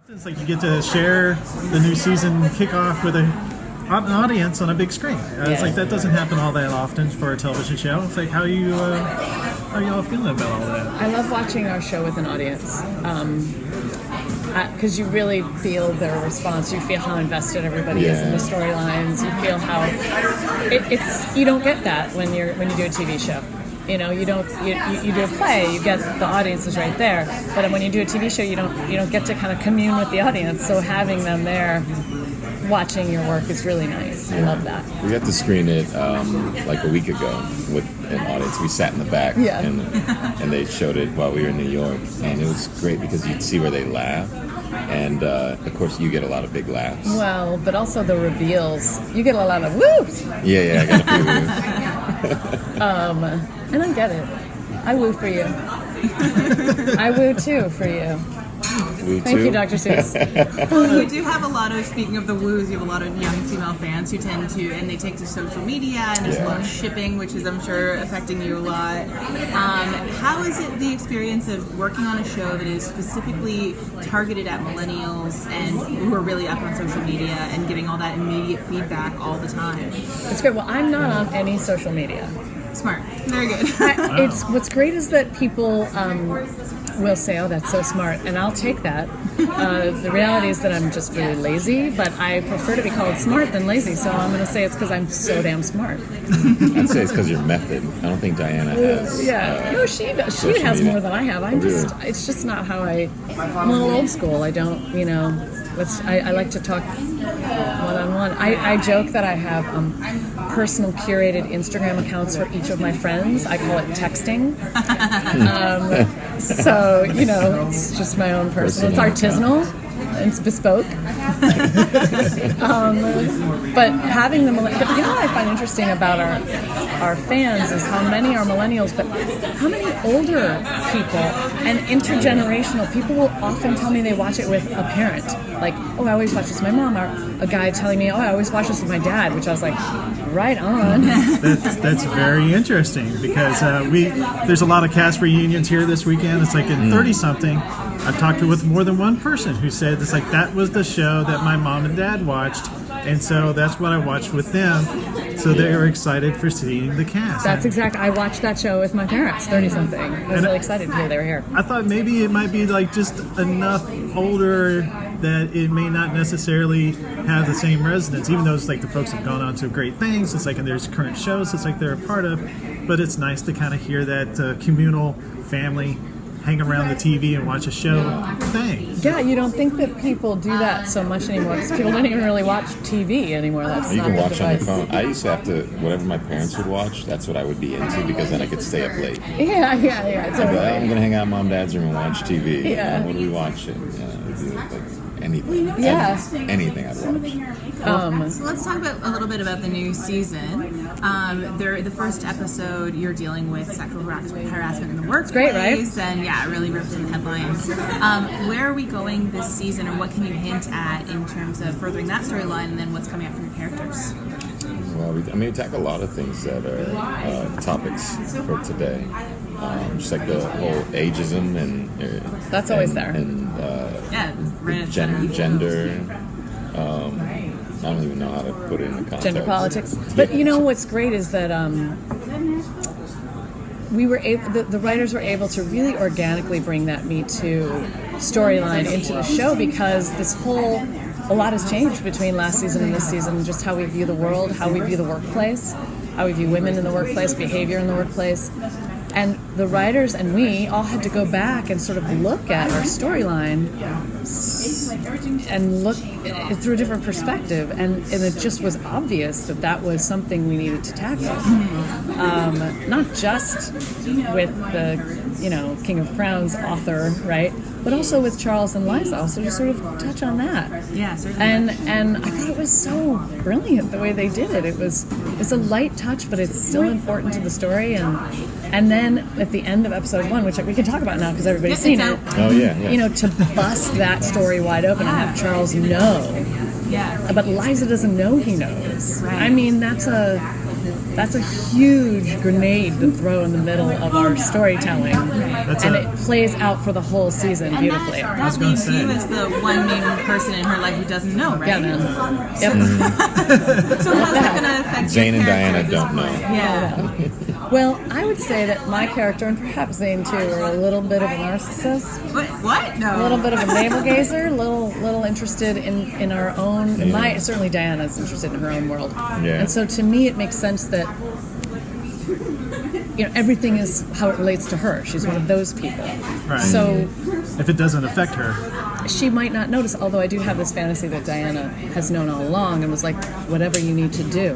It's like you get to share the new season kickoff with an audience on a big screen. It's like that doesn't happen all that often for a television show. It's like how you all feeling about all that? I love watching our show with an audience because you really feel their response. You feel how invested everybody is in the storylines. You feel how it's you don't get that when you do a TV show. You know, you do a play, you get the audience is right there. But when you do a TV show, you don't get to kind of commune with the audience. So having them there, watching your work is really nice. I love that. We got to screen it like a week ago with an audience. We sat in the back, and they showed it while we were in New York, and it was great because you'd see where they laugh. And of course, you get a lot of big laughs. Well, but also the reveals. You get a lot of woos. Yeah, I got a few woos. And I get it. I woo for you. I woo too for you. Woo Thank too? you, Dr. Seuss. Well, you do have a lot of, speaking of the woos, you have a lot of young female fans who tend to, and they take to social media, and there's a lot of shipping, which is, I'm sure, affecting you a lot. How is it the experience of working on a show that is specifically targeted at millennials and who are really up on social media and getting all that immediate feedback all the time? It's great. Well, I'm not on any social media. Smart. Very good. It's what's great is that people will say, "Oh, that's so smart," and I'll take that. The reality is that I'm just really lazy, but I prefer to be called smart than lazy. So I'm going to say it's because I'm so damn smart. I'd say it's because you're method. I don't think Diana has. No, she does. She has more than I have. It's just not how I'm a little old school. I don't, I like to talk one-on-one. I joke that I have personal curated Instagram accounts for each of my friends. I call it texting. So, it's just my own personal. It's artisanal. It's bespoke. But having them, but what I find interesting about our fans is how many are millennials, but how many older people and intergenerational people will often tell me they watch it with a parent. Like, oh, I always watch this with my mom, or a guy telling me, oh, I always watch this with my dad, which I was like, right on. That's very interesting because there's a lot of cast reunions here this weekend. It's like in 30-something. I've talked with more than one person who said it's like that was the show that my mom and dad watched, and so that's what I watched with them. So they were excited for seeing the cast. That's exactly. I watched that show with my parents, 30-something. I was really excited to hear they were here. I thought maybe it might be like just enough older that it may not necessarily have the same resonance, even though it's like the folks have gone on to great things. It's like, and there's current shows it's like they're a part of, but it's nice to kind of hear that communal family hang around the TV and watch a show thing. Yeah, you don't think that people do that so much anymore because people don't even really watch TV anymore. That's you not can the watch device. on your phone. I used to have to, whatever my parents would watch, that's what I would be into because then I could stay up late. Yeah, I'd totally. be like, I'm going to hang out in Mom and Dad's room and watch TV. Yeah. What are we watching? It'd be like anything. Yeah. Anything I'd watch. So let's talk a little bit about the new season. The first episode, you're dealing with sexual harassment in the workplace. Great, right? And it really rips in the headlines. Where are we going this season, or what can you hint at in terms of furthering that storyline, and then what's coming up from your characters? Well, we tackle a lot of things that are topics for today. Just like the whole ageism and That's always there. And right. gender. I don't even know how to put it in the context. Gender politics. But what's great is that we were able, the writers were able to really organically bring that Me Too storyline into the show because a lot has changed between last season and this season, just how we view the world, how we view the workplace, how we view women in the workplace, behavior in the workplace. And the writers and we all had to go back and sort of look at our storyline and look through a different perspective. And it just was obvious that was something we needed to tackle. Not just with the, King of Crowns author, right? But also with Charles and Liza, also to sort of touch on that. Yeah, certainly. And I thought it was so brilliant the way they did it. It's a light touch, but it's still important to the story. And then at the end of episode 1, which we can talk about now because everybody's seen it. Oh yeah. To bust that story wide open and have Charles know. Yeah. But Liza doesn't know he knows. Right. I mean, that's that's a huge grenade to throw in the middle of our storytelling. It plays out for the whole season beautifully. That leaves you as the one main person in her life who doesn't know, right? Yeah, man. Yep. So how's that going to affect Zane your and character Diana at this don't point? know. Yeah. Well, I would say that my character, and perhaps Zane too, are a little bit of a narcissist. What? No. A little bit of a navel gazer, little interested in our own. Certainly Diana's interested in her own world. Yeah. And so to me, it makes sense that everything is how it relates to her. She's one of those people. Right. So if it doesn't affect her, she might not notice, although I do have this fantasy that Diana has known all along and was like, whatever you need to do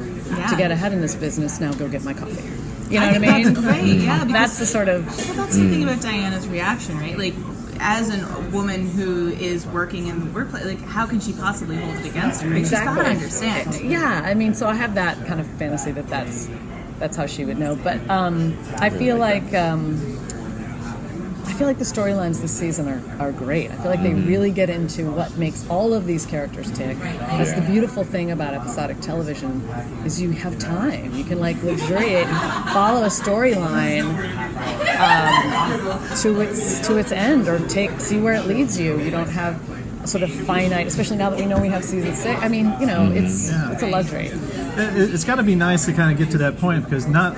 to get ahead in this business, now go get my coffee. You know what I mean? That's great, yeah. That's the sort of... Well, that's the thing about Diana's reaction, right? Like, as a woman who is working in the workplace, like, how can she possibly hold it against her? Exactly. She's got to understand. Yeah, I mean, so I have that kind of fantasy that's how she would know. But I feel like the storylines this season are great. I feel like they really get into what makes all of these characters tick. That's the beautiful thing about episodic television is you have time. You can like luxuriate and follow a storyline to its end or see where it leads you. You don't have a sort of finite, especially now that we know we have season 6. I mean, it's a luxury. It's got to be nice to kind of get to that point because not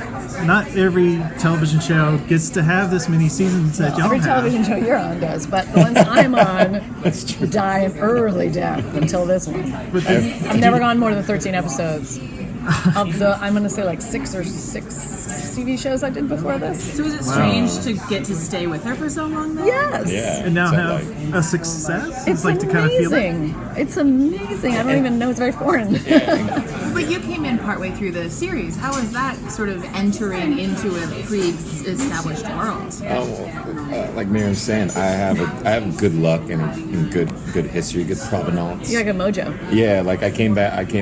every television show gets to have this many seasons that y'all Every have. television show you're on does, but the ones I'm on die an early death until this one. I've never gone more than 13 episodes of the, I'm going to say like 6 TV shows I did before this. So is it strange to get to stay with her for so long, though? Yes. Yeah. And now So, have like, a success? It's like amazing. to kind of feel it. It's amazing. I don't even know, it's very foreign. But you came in partway through the series. How is that sort of entering into a pre-established world? Like Miriam's saying, I have good luck and good history, good provenance. You're like a mojo. Yeah, like I came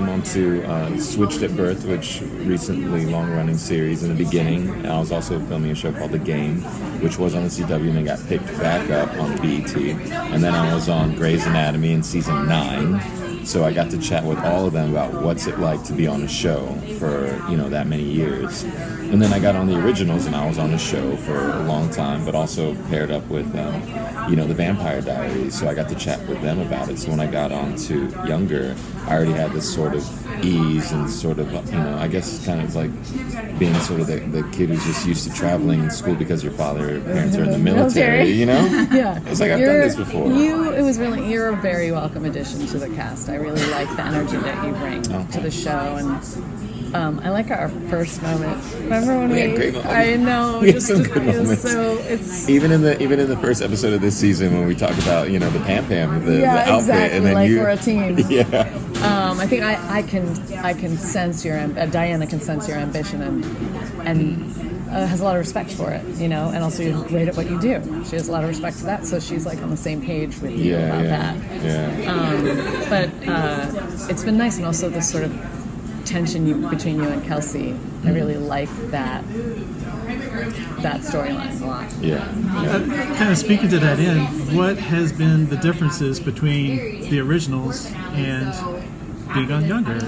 on to Switched at Birth, which recently long-running series in the beginning. And I was also filming a show called The Game, which was on the CW and then got picked back up on BET. And then I was on Grey's Anatomy in season 9. So I got to chat with all of them about what's it like to be on a show for, that many years. And then I got on the originals and I was on the show for a long time, but also paired up with, the Vampire Diaries. So I got to chat with them about it. So when I got on to Younger, I already had this sort of ease and sort of, I guess kind of like being sort of the kid who's just used to traveling in school because your parents are in the military, Yeah. It's like I've done this before. You're a very welcome addition to the cast. I really like the energy that you bring to the show, and I like our first moment. Remember when we had great moments. I know. We had some good moments. So it's even in the first episode of this season when we talk about the Pam Pam the outfit exactly, and then like we're a team. Yeah. I think I can sense your Diana can sense your ambition and has a lot of respect for it, and also you're great at what you do. She has a lot of respect for that, so she's like on the same page with you about that. Yeah. But it's been nice, and also this sort of tension between you and Kelsey. I really like that storyline a lot. Yeah. Kind of speaking to that end, what has been the differences between the originals and being on Younger?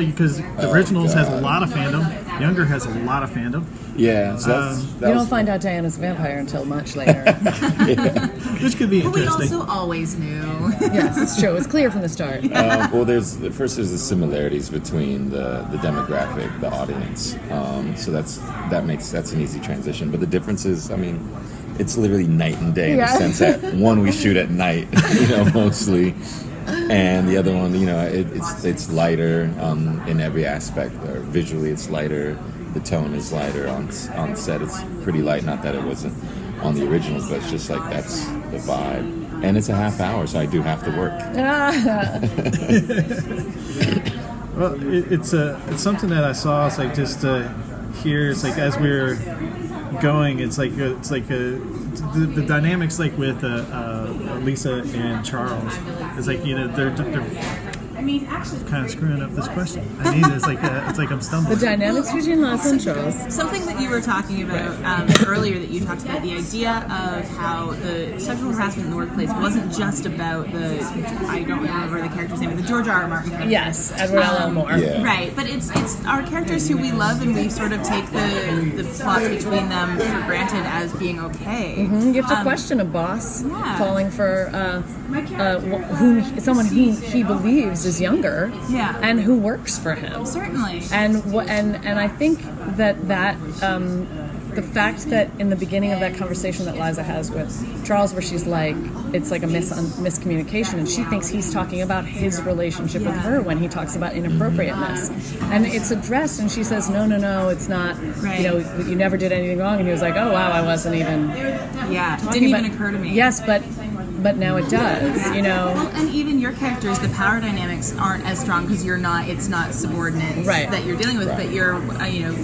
Because the originals has a lot of fandom. Younger has a lot of fandom. Yeah. So you don't find out Diana's a vampire until much later. Which could be But we interesting. also always knew. Yes, it's true. It's clear from the start. well, there's the similarities between the demographic, the audience. So that's an easy transition. But the difference is, it's literally night and day in the sense that one we shoot at night, mostly. And the other one, it's lighter in every aspect. Or visually, it's lighter. The tone is lighter on set. It's pretty light. Not that it wasn't on the originals, but it's just like that's the vibe. And it's a half hour, so I do have to work. Well, it's something that I saw. It's like just here. It's like as we're going, it's like the dynamics like with Lisa and Charles. It's like they're kind of screwing up this question. I mean, it's like I'm stumbling. The dynamics between Lasse and Charles. Something that you were talking about earlier, that you talked about, the idea of how the sexual harassment in the workplace wasn't just about I don't remember the character's name, but the George R. R. Martin character. Yes, Edward L. Moore. Yeah. Right, but it's our characters who we love, and we sort of take the plot between them for granted as being okay. Mm-hmm. You have to question a boss falling for someone who he believes is younger, and who works for him. Certainly. And I think that the fact that in the beginning of that conversation that Liza has with Charles, where she's like, it's like a miscommunication, and she thinks he's talking about his relationship with her when he talks about inappropriateness, and it's addressed, and she says, no, it's not. Right. You never did anything wrong, and he was like, oh wow, I wasn't even. Yeah, it didn't even occur to me. Yes, but now it does, Well, and even your characters, the power dynamics aren't as strong because it's not subordinates that you're dealing with, but you're,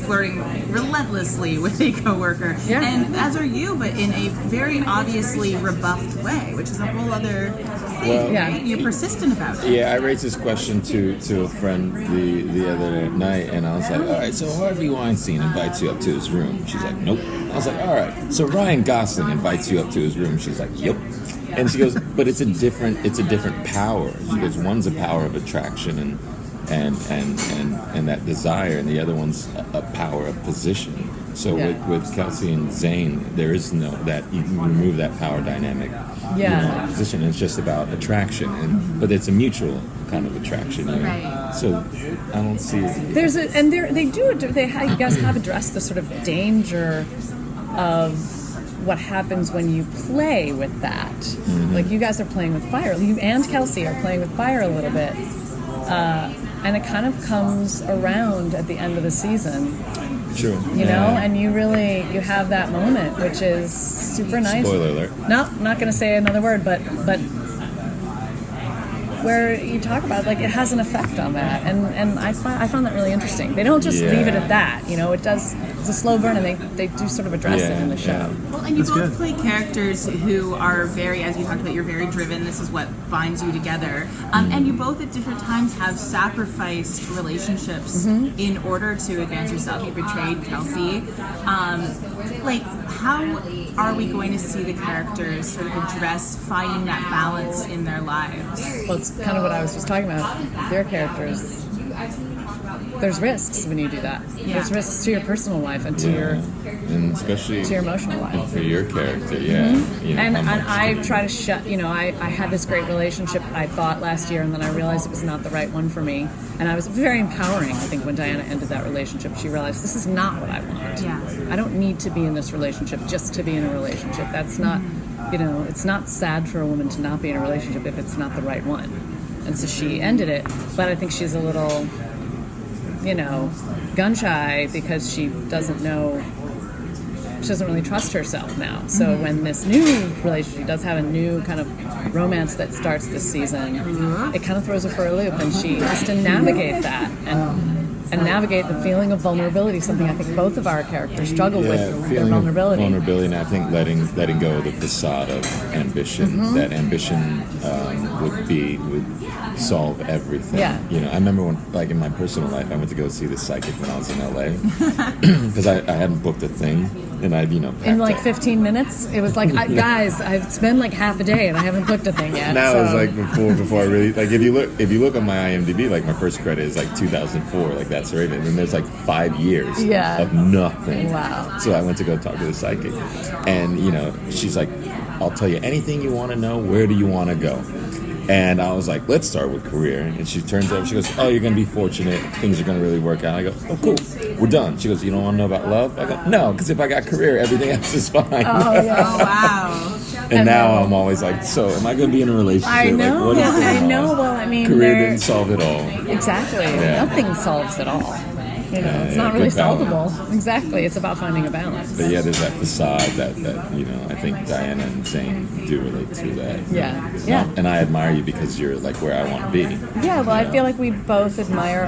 flirting relentlessly with a coworker. Yeah. And as are you, but in a very obviously rebuffed way, which is a whole other thing. Right? You're persistent about it. Yeah, I raised this question to a friend the other night, and I was like, all right, so Harvey Weinstein invites you up to his room. She's like, nope. I was like, all right, so Ryan Gosling invites you up to his room. She's like, yep. And she goes, but it's a different power. She goes, one's a power of attraction and that desire, and the other one's a power of position. So with Kelsey and Zane, there is no that you can remove that power dynamic. Position. It's just about attraction, but it's a mutual kind of attraction. Right. So I don't see it. They guys have addressed the sort of danger of what happens when you play with that. Mm-hmm. Like, you guys are playing with fire. You and Kelsey are playing with fire a little bit. And it kind of comes around at the end of the season. True. You know, and you have that moment, which is super nice. Spoiler alert. No, I'm not going to say another word, but where you talk about, like, it has an effect on that, and I found that really interesting. They don't just leave it at that, it does. It's a slow burn, and they do sort of address it in the show. Yeah. Well, and you both play characters who are very, as you talked about, you're very driven. This is what binds you together, and you both at different times have sacrificed relationships in order to advance yourself. You betrayed Kelsey. Like, how are we going to see the characters sort of address finding that balance in their lives? Well, it's kind of what I was just talking about. Their characters, there's risks when you do that. Yeah. There's risks to your personal life and to and especially to your emotional life. And for your character, And I try to I had this great relationship, I thought, last year, and then I realized it was not the right one for me. And I was very empowering, I think, when Diana ended that relationship. She realized, this is not what I want. Yeah. I don't need to be in this relationship just to be in a relationship. That's not, it's not sad for a woman to not be in a relationship if it's not the right one. And so she ended it, but I think she's a little, gun shy because she doesn't really trust herself now. So when this new relationship does have a new kind of romance that starts this season, it kind of throws her for a loop, and she has to navigate that and navigate the feeling of vulnerability, something I think both of our characters struggle with, their vulnerability. And I think letting go of the facade of ambition. That ambition would solve everything. Yeah. I remember when, like, in my personal life, I went to go see the psychic when I was in LA because I hadn't booked a thing, and I'd in like 15 minutes, it was like, guys, it's been like half a day and I haven't booked a thing yet. Now it was like before I really, like, if you look on my IMDb, like, my first credit is like 2004, like, that's right, and then there's like 5 years of nothing. Wow. So I went to go talk to the psychic, and she's like, I'll tell you anything you want to know. Where do you want to go? And I was like, let's start with career. And she turns up, she goes, oh, you're going to be fortunate. Things are going to really work out. I go, oh, cool. We're done. She goes, you don't want to know about love? I go, no, because if I got career, everything else is fine. Oh, yeah. Oh, wow. And now I'm always like, so am I going to be in a relationship? I know. Like, what is going on? I know. Well, I mean, career didn't solve it all. Exactly. Yeah. Nothing solves it all. It's not really solvable. Exactly. It's about finding a balance. But yeah, there's that facade that I think Diana and Zane do relate to that. Yeah. And I admire you because you're like where I want to be. Yeah, well, I feel like we both admire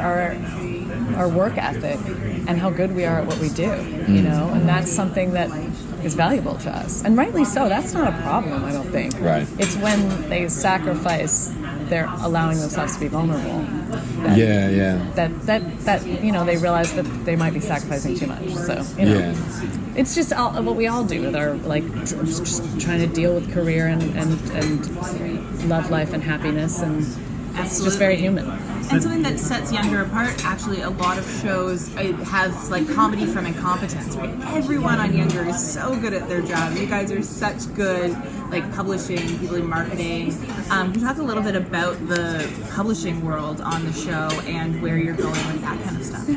our work ethic and how good we are at what we do, and that's something that is valuable to us. And rightly so. That's not a problem, I don't think. Right. It's when they sacrifice they're allowing themselves to be vulnerable. That they realize that they might be sacrificing too much. So it's just what we all do with our just trying to deal with career and love life and happiness, and it's just very human. And something that sets Younger apart, actually, a lot of shows have comedy from incompetence, right? Everyone on Younger is so good at their job. You guys are such good, publishing, people in marketing. Can you talk a little bit about the publishing world on the show and where you're going with that kind of stuff?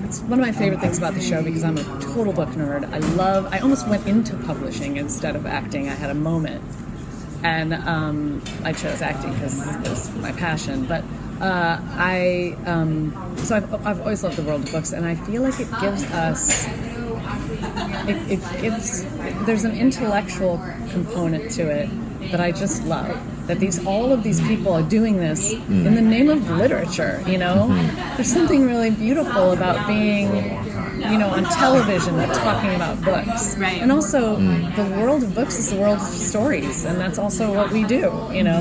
It's one of my favorite things about the show because I'm a total book nerd. I almost went into publishing instead of acting. I had a moment. And I chose acting because it was my passion. But so I've always loved the world of books, and I feel like it gives us, there's an intellectual component to it that I just love. That all of these people are doing this in the name of literature, There's something really beautiful about being, on television and talking about books. Right. And also, the world of books is the world of stories, and that's also what we do,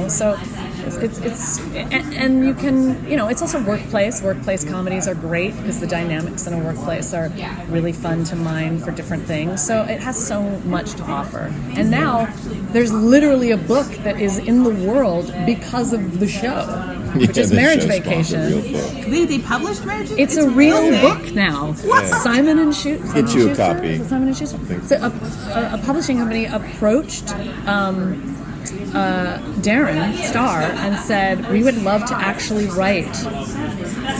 So and you can, it's also workplace. Workplace comedies are great because the dynamics in a workplace are really fun to mine for different things. So it has so much to offer. And now there's literally a book that is in the world because of the show, which is Marriage Vacation. They published Marriage Vacation? It's a real book now. What? Simon and Schuster. Get you a copy. Simon and Schuster. So a publishing company approached Darren Star and said, we would love to actually write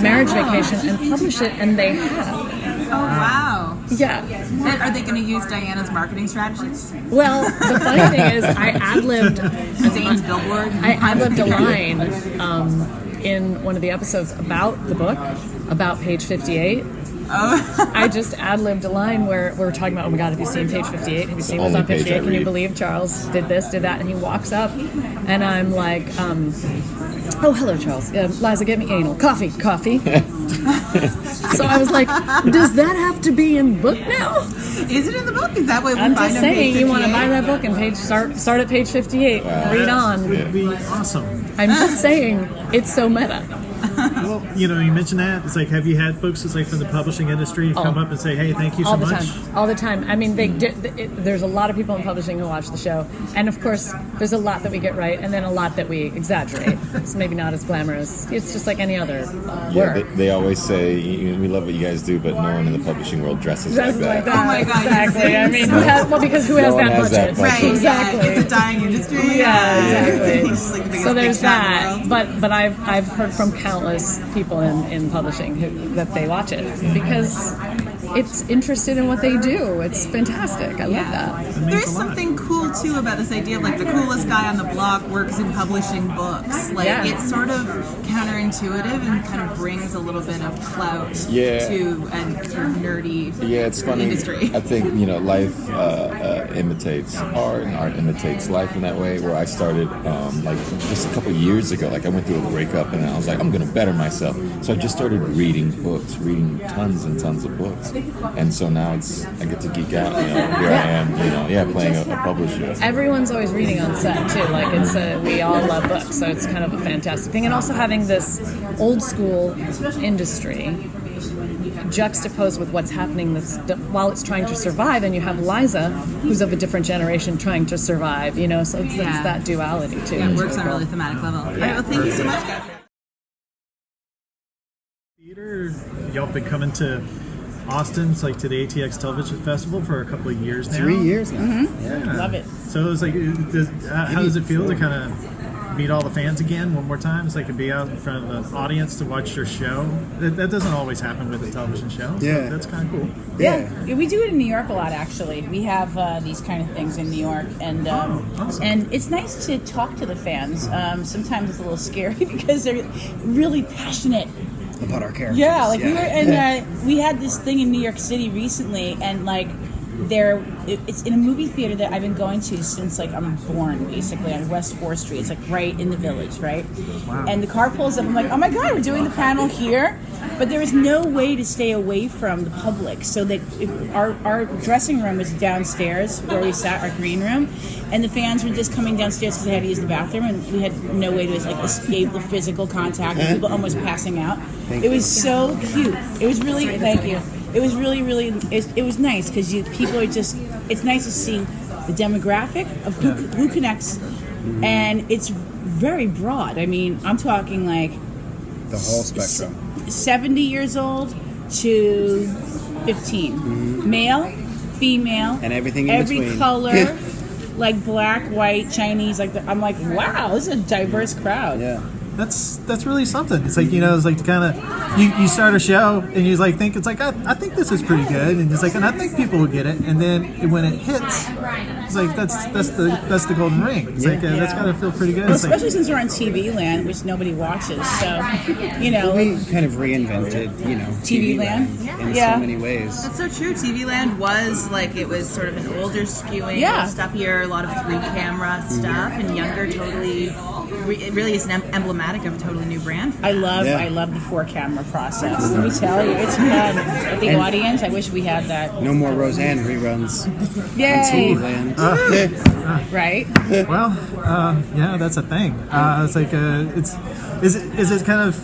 Marriage Vacation and publish it, and they have. Oh, wow. Yeah. And are they going to use Diana's marketing strategies? Well, the funny thing is, I ad-libbed Zane's billboard. I ad-libbed a line in one of the episodes about the book, about page 58. Oh. I just ad-libbed a line where we're talking about, oh my God, have you seen page 58? Have you seen what's on page 58? Can you believe Charles did this, did that? And he walks up, and I'm like, oh, hello, Charles. Liza, get me anal. Coffee. So I was like, does that have to be in book now? Is it in the book? Is that what we I'm find just on saying, page you want to buy that book and start at page 58. Wow. Read on. That would be awesome. I'm just saying, it's so meta. Well, you mentioned that. It's have you had folks from the publishing industry come up and say, hey, thank you so much? All the time. I mean, there's a lot of people in publishing who watch the show. And of course, there's a lot that we get right and then a lot that we exaggerate. It's maybe not as glamorous. It's just like any other work. They always say, we love what you guys do, but no one in the publishing world dresses like that. Oh my God. Exactly. I mean, because who has that budget? Right, exactly. Yeah, it's a dying industry. Yeah, exactly. The so there's that. The but I've heard from countless people in publishing that they watch it because it's interested in what they do. It's fantastic. I love that. There's something cool too about this idea of the coolest guy on the block works in publishing books. It's sort of counterintuitive and kind of brings a little bit of clout to a sort of nerdy it's funny. industry. I think life imitates art, and art imitates life in that way. Where I started just a couple years ago. I went through a breakup, and I was like, I'm going to better myself. So I just started reading books, reading tons and tons of books. And so now I get to geek out. Here I am, playing a publisher. Everyone's always reading on set too. We all love books, so it's kind of a fantastic thing. And also having this old school industry juxtaposed with what's happening while it's trying to survive, and you have Liza, who's of a different generation, trying to survive. So it's that duality too. Yeah, it works on a really thematic level. All right, well, thank you so much, guys. Theater, y'all been coming to Austin, to the ATX Television Festival for a couple of years now. 3 years now. Mm-hmm. Yeah. Love it. So it's how does it feel to kind of meet all the fans again one more time? It's to be out in front of the audience to watch your show. That doesn't always happen with a television show. So Yeah. that's kind of cool. Yeah. We do it in New York a lot, actually. We have these kind of things in New York, and awesome. and it's nice to talk to the fans. Sometimes it's a little scary because they're really passionate About our characters. Yeah, we had this thing in New York City recently, and it's in a movie theater that I've been going to since I'm born, basically, on West 4th Street. It's right in the Village, right? Wow. And the car pulls up. I'm like, oh my God, we're doing the panel here. but there was no way to stay away from the public. So that our dressing room was downstairs where we sat, our green room, and the fans were just coming downstairs because they had to use the bathroom, and we had no way to escape the physical contact and people almost passing out. It was so cute. It was really, thank you. It was really, it was nice because people are just, it's nice to see the demographic of who connects, and it's very broad. I mean, I'm talking like the whole spectrum. 70 years old to 15. Male, female, and everything in every between. Color, like black, white, Chinese. I'm like, wow, this is a diverse crowd. Yeah. That's really something. It's like, it's like to kind of you start a show and you like think it's like I think this is pretty good, and it's like, and I think people will get it, and then when it hits, it's like that's the golden ring. It's like that's gotta feel pretty good. Well, it's especially like, since we're on TVLand, which nobody watches, so we kind of reinvented TVLand in so many ways. That's so true. TVLand was like, it was sort of an older skewing, stuffier, a lot of 3-camera stuff, and younger, totally. It really is emblematic of a totally new brand. I love the 4-camera process. Let me tell you, it's fun. I think audience, I wish we had that. No more Roseanne reruns. Yay! On TVLand. Right. Well, that's a thing. It's like is it kind of,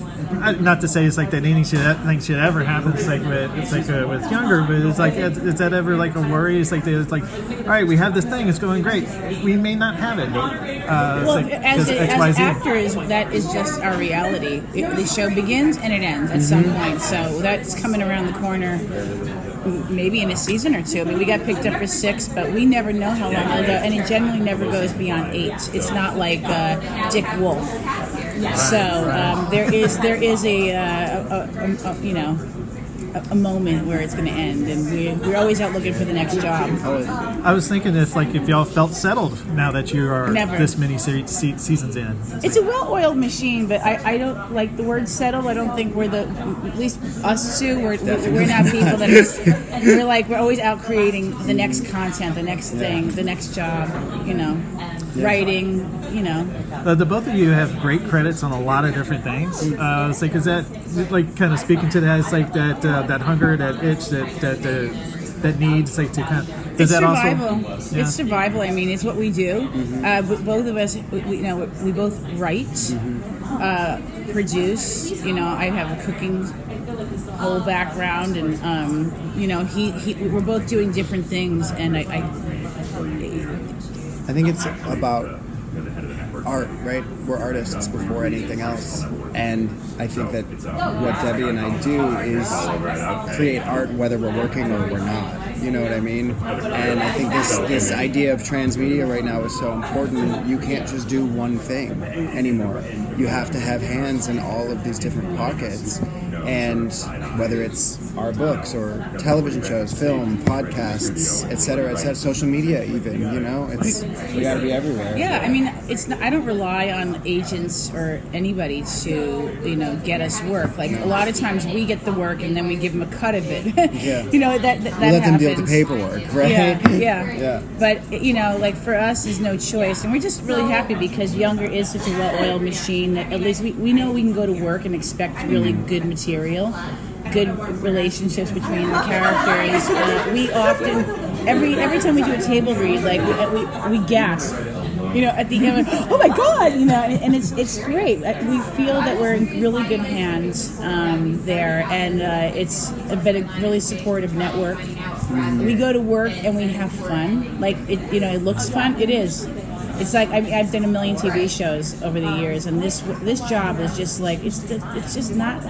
not to say it's like that anything should ever happen. It's like with younger, but it's like is that ever like a worry? It's like all right, we have this thing, it's going great. We may not have it. Well, as actors, that is just our reality. The show begins and it ends at some point, so that's coming around the corner. Maybe in a season or two. I mean, we got picked up for 6, but we never know how long it'll go, and it generally never goes beyond 8. It's not like Dick Wolf. So there is a moment where it's going to end, and we're always out looking for the next job. I was thinking if y'all felt settled now that you are this many seasons in. It's a well-oiled machine, but I don't like the word settled. I don't think we're at least us two, we're not people that we're always out creating the next content, the next thing, the next job, writing, The both of you have great credits on a lot of different things. It's like, is that like kind of speaking to that? It's like that hunger, that itch, that need. It's like to kind of. It's survival. It's survival. I mean, it's what we do. Both of us, we both write, produce. I have a cooking whole background, and we're both doing different things, and I think it's about art, right? We're artists before anything else, and I think that what Debbie and I do is create art whether we're working or we're not. You know what I mean? And I think this idea of transmedia right now is so important. You can't just do one thing anymore. You have to have hands in all of these different pockets. And whether it's our books or television shows, film, podcasts, etc., social media, even, we got to be everywhere. Yeah, I mean, I don't rely on agents or anybody to, get us work. Like a lot of times we get the work and then we give them a cut of it. Yeah. That we let happens. them deal with the paperwork, right? Yeah. But like for us, there's no choice, and we're just really happy because Younger is such a well-oiled machine that at least we know we can go to work and expect really good material, good relationships between the characters. We often, every time we do a table read, like we gasp, at the end, like, oh my God, and it's great. We feel that we're in really good hands there, and it's been a really supportive network. We go to work and we have fun. Like it looks fun. It is. It's like I've done a million TV shows over the years, and this job is just like it's just not.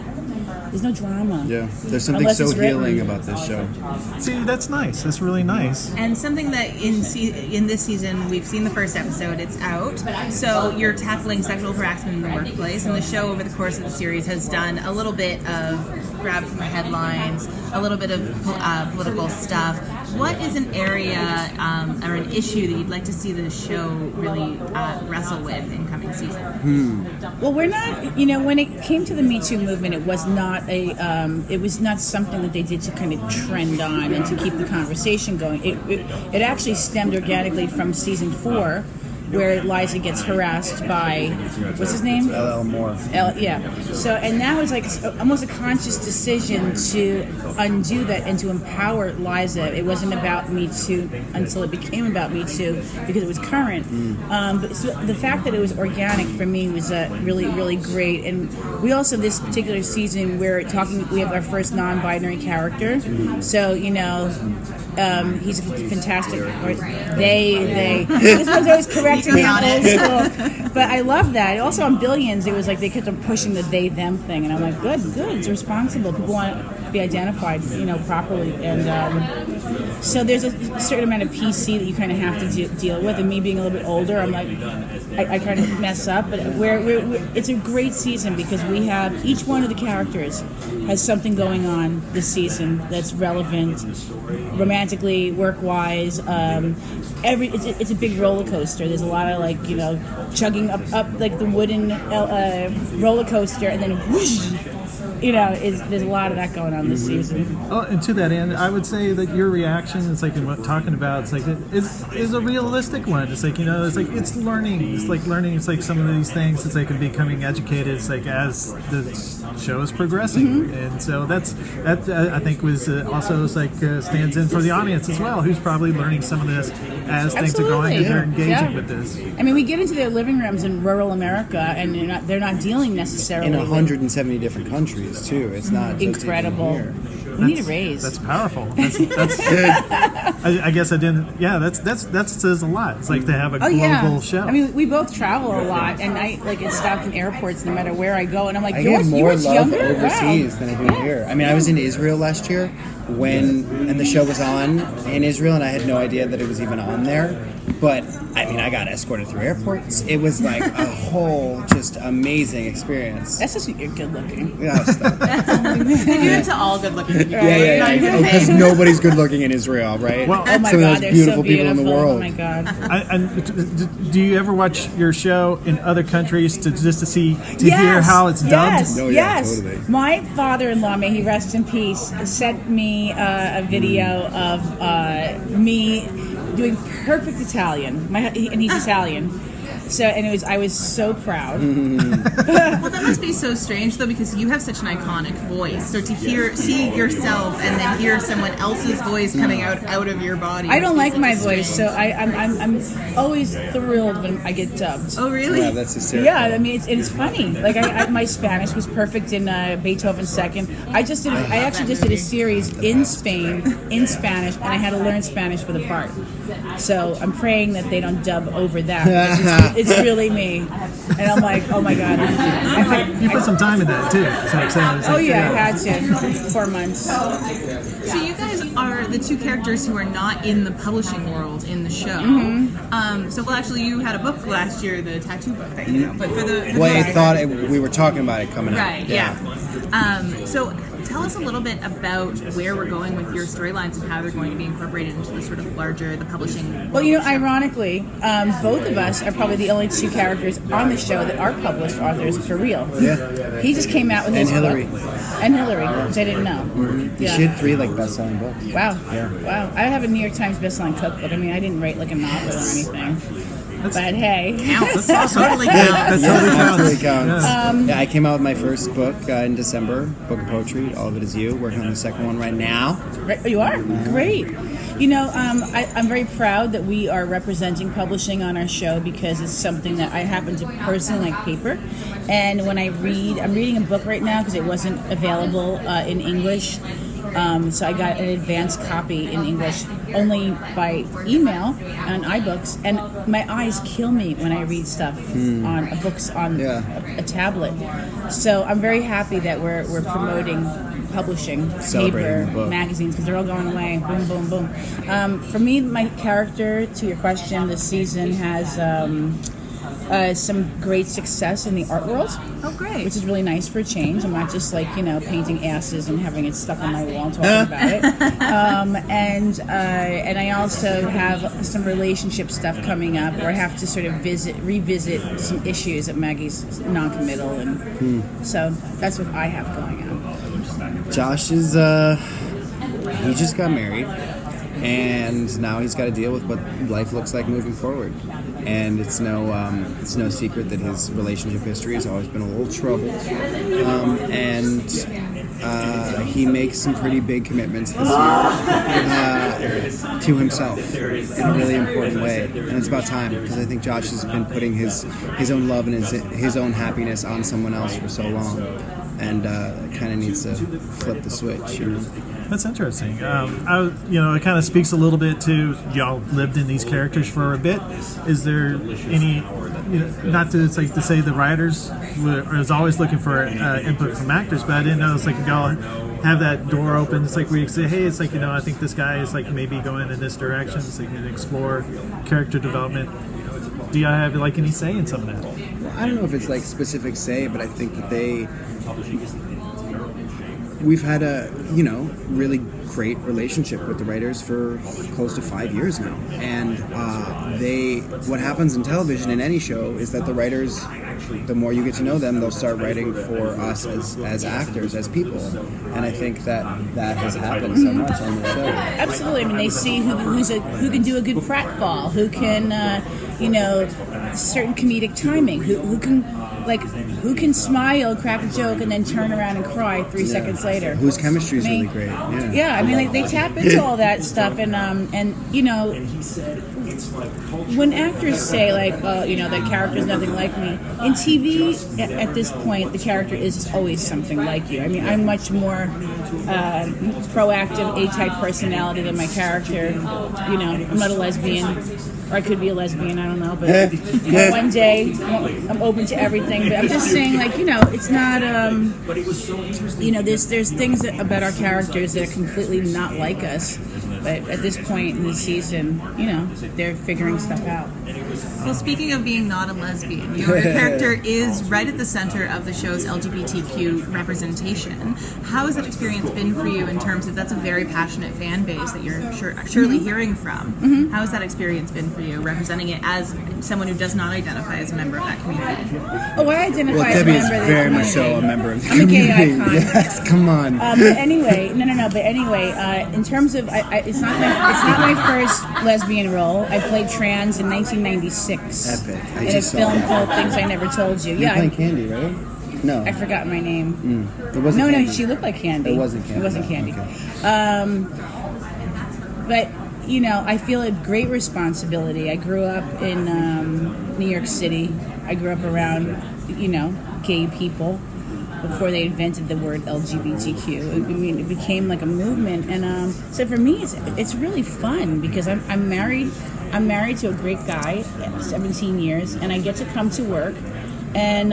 There's no drama. Yeah, there's something so healing about this show. See, that's nice. That's really nice. And something that in this season, we've seen the first episode, it's out. So you're tackling sexual harassment in the workplace, and the show over the course of the series has done a little bit of grab from the headlines, a little bit of political stuff. What is an area or an issue that you'd like to see the show really wrestle with in coming season? Well, we're not. When it came to the Me Too movement, it was not something that they did to kind of trend on and to keep the conversation going. It actually stemmed organically from season 4. where Liza gets harassed by, what's his name? LL Moore. Yeah. So, and that was like almost a conscious decision to undo that and to empower Liza. It wasn't about Me Too until it became about Me Too because it was current. But so the fact that it was organic for me was really, really great. And we also, this particular season, we have our first non-binary character. So, he's a fantastic, or they. This one's always correcting me on old school. But I love that. Also on Billions, it was like they kept on pushing the they-them thing. And I'm like, good, it's responsible. People want to be identified, properly. And so there's a certain amount of PC that you kind of have to deal with. And me being a little bit older, I'm like, I kind of mess up. But it's a great season because we have, each one of the characters has something going on this season that's relevant, romantically, work-wise. It's a big roller coaster. There's a lot of chugging up like the wooden roller coaster, and then whoosh. There's a lot of that going on this season. Oh, and to that end, I would say that your reaction is like in what talking about. It's like is a realistic one. It's like it's learning. It's like learning. It's like some of these things. It's like becoming educated. It's like as the show is progressing, and so that I think was also stands in for the audience as well, who's probably learning some of this as things are going and they're engaging with this. I mean, we get into their living rooms in rural America, and they're not dealing necessarily in 170 different countries too. It's not just incredible. Here. We need a raise. That's powerful. That's I guess I didn't. Yeah, that says a lot. It's like to have a global show. I mean, we both travel a lot, and I get stopped in airports no matter where I go, and I'm like, I get more love younger? overseas than I do here. I mean, I was in Israel last year and the show was on in Israel, and I had no idea that it was even on there. But I mean, I got escorted through airports. It was like a whole just amazing experience. That's just you're good looking. Yeah, stop. Maybe you're into all good looking people. Yeah. Because nobody's good looking in Israel, right? Well, oh my some God, of the they're most beautiful so people in the world. Oh my God. Do you ever watch your show in other countries to hear how it's dubbed? Yes, No, yeah, yes. totally. My father-in-law, may he rest in peace, sent me a video of me doing perfect Italian. And he's Italian. So, and I was so proud. Well, that must be so strange though, because you have such an iconic voice. So to see yourself and then hear someone else's voice coming out of your body. I don't like my voice, so I'm always thrilled when I get dubbed. Oh, really? Yeah, that's hysterical. Yeah, I mean it's funny. Like my Spanish was perfect in Beethoven's Second. I actually just did a series in Spain in Spanish, and I had to learn Spanish for the part. So I'm praying that they don't dub over that. It's really me, and I'm like, oh my God. You put some time in that too. I had to. 4 months. So you guys are the two characters who are not in the publishing world in the show. Actually, you had a book last year, the tattoo book that you know. But for the I thought we were talking about it coming out. Right. Yeah. So tell us a little bit about where we're going with your storylines and how they're going to be incorporated into the sort of larger the publishing. Well, ironically, both of us are probably the only two characters on the show that are published authors for real. Yeah. He just came out with his Hillary. book. And Hillary, which I didn't know. Mm-hmm. Yeah. She had 3 best-selling books. Wow. Yeah. Wow. I have a New York Times bestselling cookbook. I mean, I didn't write like a novel or anything. But hey. Counts. Totally That counts. totally counts. Yeah, I came out with my first book in December, book of poetry, All of It Is You, working on the second one right now. Right, you are? Great. I'm very proud that we are representing publishing on our show because it's something that I happen to personally like paper. And when I'm reading a book right now because it wasn't available in English. So I got an advanced copy in English only by email on iBooks, and my eyes kill me when I read stuff on books on a tablet. So I'm very happy that we're promoting publishing, Celebrating paper, the book. magazines, because they're all going away. Boom, boom, boom. For me, my character, to your question, this season has some great success in the art world. Oh, great. Which is really nice for a change. I'm not just painting asses and having it stuck on my wall and talking about it. And I also have some relationship stuff coming up where I have to sort of revisit some issues that Maggie's non-committal, and so that's what I have going on. Josh is, he just got married. and now he's got to deal with what life looks like moving forward. And it's no secret that his relationship history has always been a little troubled, and he makes some pretty big commitments this year to himself in a really important way, and it's about time, because I think Josh has been putting his own love and his own happiness on someone else for so long, and kind of needs to flip the switch. You know? That's interesting. It kind of speaks a little bit to y'all lived in these characters for a bit. Is there any, not to to say the writers is always looking for input from actors, but I didn't know it's like y'all have that door open. It's like we say, hey, it's like I think this guy is like maybe going in this direction. It's like you can explore character development. Do y'all have like any say in some of that? Well, I don't know if it's like specific say, but I think that we've had a really great relationship with the writers for close to 5 years now, and what happens in television in any show is that the writers, the more you get to know them, they'll start writing for us as actors, as people, and I think that has happened so much on the show. Absolutely. I mean, they see who can do a good pratfall, who can certain comedic timing, who can smile, crack a joke, and then turn around and cry 3 seconds later. Whose chemistry is really great. Yeah, I mean, they tap into all that stuff, and when actors say that character's nothing like me, in TV at this point the character is always something like you. I mean, I'm much more proactive A-type personality than my character. I'm not a lesbian. Or I could be a lesbian, I don't know, but one day I'm open to everything. But I'm just saying, it's not, there's things about our characters that are completely not like us. But at this point in the season, they're figuring stuff out. Well, speaking of being not a lesbian, your character is right at the center of the show's LGBTQ representation. How has that experience been for you in terms of that's a very passionate fan base that you're surely hearing from? Mm-hmm. How has that experience been for you, representing it as someone who does not identify as a member of that community? Oh, I identify as a Debbie member is of the very community. much so a member of the I'm community. a gay icon. Yes, come on. But anyway, in terms of, it's not my first lesbian role. I played trans in 1996 Epic. I in a just saw film that. called Things I Never Told You. You're playing Candy, right? No. I forgot my name. It wasn't Candy. No, she looked like Candy. It wasn't Candy. It wasn't Candy. Okay. But I feel a great responsibility. I grew up in New York City. I grew up around gay people before they invented the word LGBTQ. I mean, it became like a movement, and so for me, it's really fun because I'm married. I'm married to a great guy, 17 years, and I get to come to work and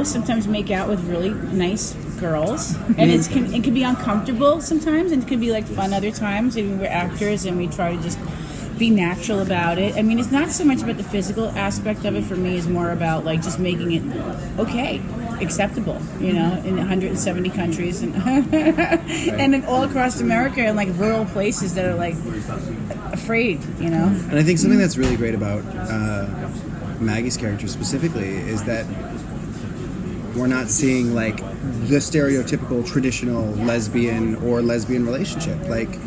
sometimes make out with really nice girls, and it can be uncomfortable sometimes, and it can be like fun other times. And we're actors, and we try to just be natural about it. I mean, it's not so much about the physical aspect of it. For me, it's more about like just making it okay, acceptable. In 170 countries and and then all across America, and like rural places that are like afraid. And I think something that's really great about Maggie's character specifically is that we're not seeing like the stereotypical traditional lesbian relationship. Like,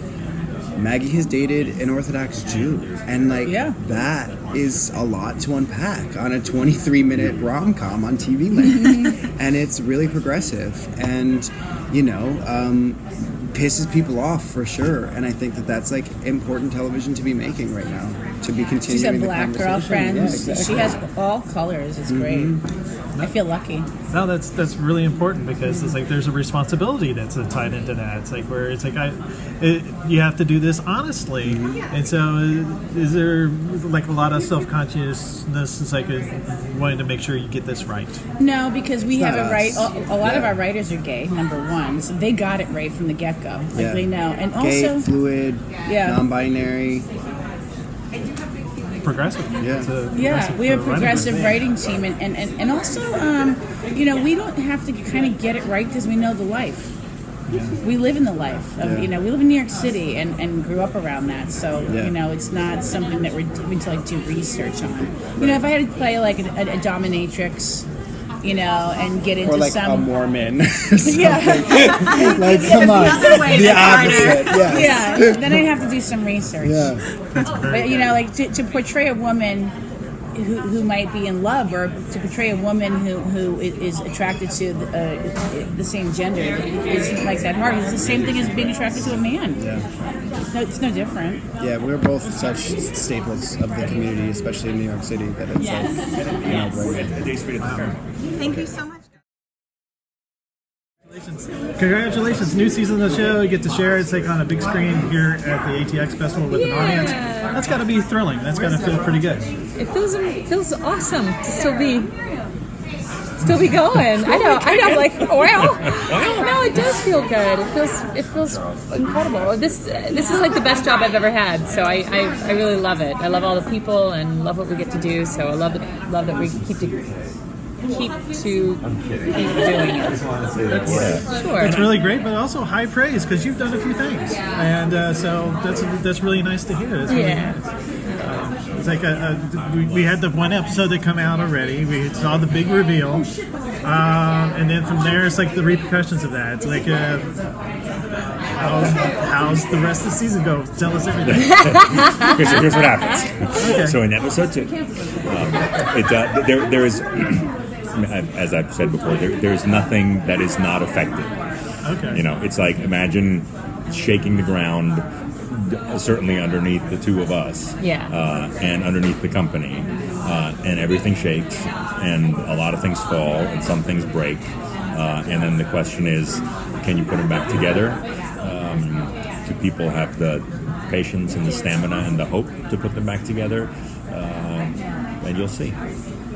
Maggie has dated an Orthodox Jew, and that is a lot to unpack on a 23-minute rom-com on TVLand. And it's really progressive, and pisses people off for sure. And I think that that's like important television to be making right now, to be continuing. She's a the black conversation. girlfriend. Yeah, exactly. She has all colors. It's great. I feel lucky. No, that's really important because it's like there's a responsibility that's tied into that. It's like where it's like you have to do this honestly, and so is there like a lot of self-consciousness? It's like wanting to make sure you get this right. No, because we have it right. A lot of Yeah. our writers are gay. Number one, so they got it right from the get-go. Like Yeah. they know, and Gay, also fluid, non-binary. Progressive. Yeah. It's a we have a writing progressive group. writing team, and also, we don't have to kind of get it right because we know the life. Yeah. We live in the life of, we live in New York City and grew up around that. So, Yeah. it's not something that we're having to like do research on. If I had to play like a dominatrix, and get into or like some a Mormon. yeah. Like, come on, another way the that's opposite. Yes. Yeah, then I have to do some research. Yeah. But like to portray a woman who might be in love, or to portray a woman who is attracted to the same gender isn't like that hard. It's the same thing as being attracted to a man. Yeah. It's no different. Yeah, we're both such staples of the community, especially in New York City, that it's Thank you so much. Congratulations, new season of the show. You get to share it, like on a big screen here at the ATX Festival with an audience. That's got to be thrilling. That's got to feel pretty good. It feels awesome to still be going. I know. Like, wow. No, it does feel good. It feels incredible. This is like the best job I've ever had. So I really love it. I love all the people and love what we get to do. So I love that we keep doing it. Sure. It's really great, but also high praise because you've done a few things, and so that's really nice to hear. It's really nice. It's like we had the one episode that come out already. We saw the big reveal, and then from there it's like the repercussions of that. It's like how's the rest of the season go? Tell us everything. Okay, so here's what happens. Okay. So in episode 2, there is, as I've said before, there's nothing that is not affected. Okay. It's like, imagine shaking the ground, certainly underneath the two of us, and underneath the company, and everything shakes, and a lot of things fall, and some things break, and then the question is, can you put them back together? Do people have the patience and the stamina and the hope to put them back together? And you'll see.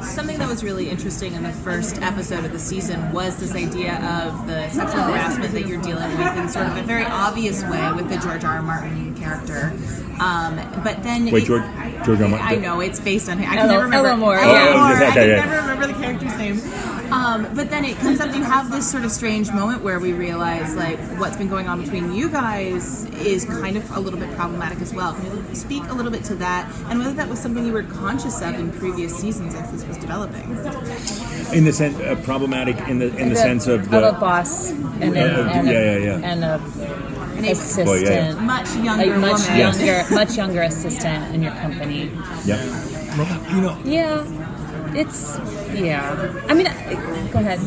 Something that was really interesting in the first episode of the season was this idea of the sexual harassment that you're dealing with in sort of a very obvious way with the George R. R. Martin character. But then... Wait, George R. R. Martin? I know, it's based on him. I can never remember. Elmore. I can never remember the character's name. But then it comes up, you have this sort of strange moment where we realize, like, what's been going on between you guys is kind of a little bit problematic as well. Can you speak a little bit to that, and whether that was something you were conscious of in previous seasons as this was developing? In the sense, problematic in the sense of a boss and a assistant, Well, yeah. Much younger woman. much younger assistant in your company. Yep. I mean, go ahead.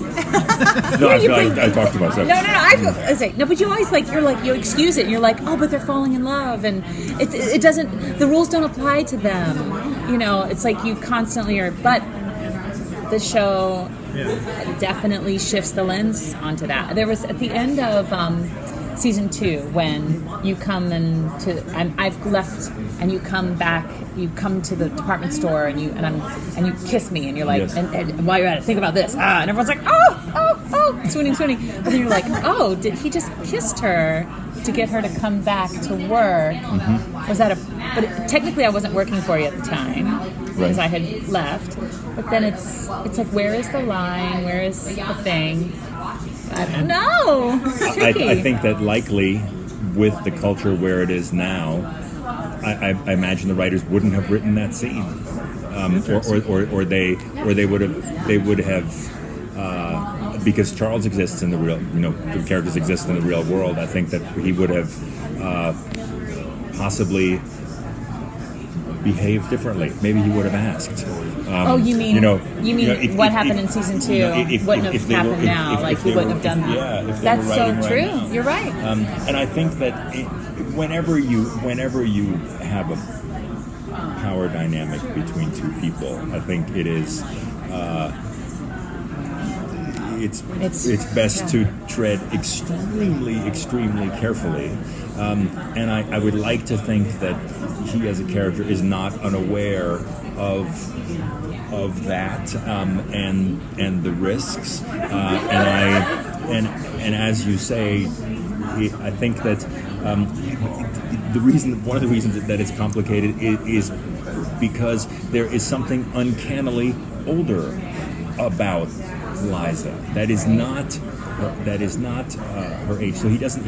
No, I feel like I talked about something. No, but you always you excuse it and you're like, oh, but they're falling in love, and it doesn't, the rules don't apply to them. It's like you constantly are, but the show definitely shifts the lens onto that. There was at the end of season 2 when you come I've left and you come back, you come to the department store and you kiss me and you're like, and while you're at it, think about this, and everyone's like, oh, swooning, but then you're like, oh, did he just kissed her to get her to come back to work? Mm-hmm. Was that but technically I wasn't working for you at the time because I had left, but then it's like, where is the line, where is the thing? I don't know. I think that likely with the culture where it is now, I imagine the writers wouldn't have written that scene, or they would have because Charles exists in the real, the characters exist in the real world. I think that he would have possibly behaved differently. Maybe he would have asked. You mean what happened in season 2 wouldn't have happened now? He wouldn't have done that. Yeah, if they that's were so writing true. Right now. You're right. And I think that whenever you have a power dynamic between two people, I think it is. It's best to tread extremely carefully, and I would like to think that he as a character is not unaware of that and the risks, and as you say, I think that one of the reasons that it's complicated is because there is something uncannily older about Liza. That is not her age. So he doesn't.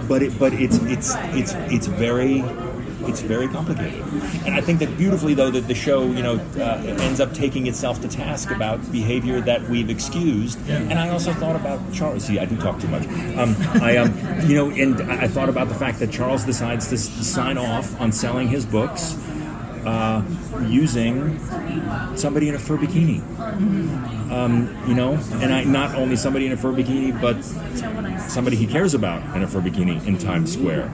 But it's very it's very complicated. And I think that beautifully, though, that the show, ends up taking itself to task about behavior that we've excused. And I also thought about Charles. See, I do talk too much. And I thought about the fact that Charles decides to sign off on selling his books using somebody in a fur bikini. And not only somebody in a fur bikini, but somebody he cares about in a fur bikini in Times Square.